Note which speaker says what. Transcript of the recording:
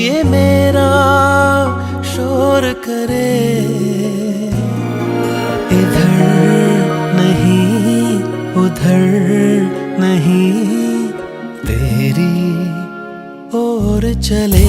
Speaker 1: ये मेरा शोर करे, इधर नहीं उधर नहीं तेरी ओर चले।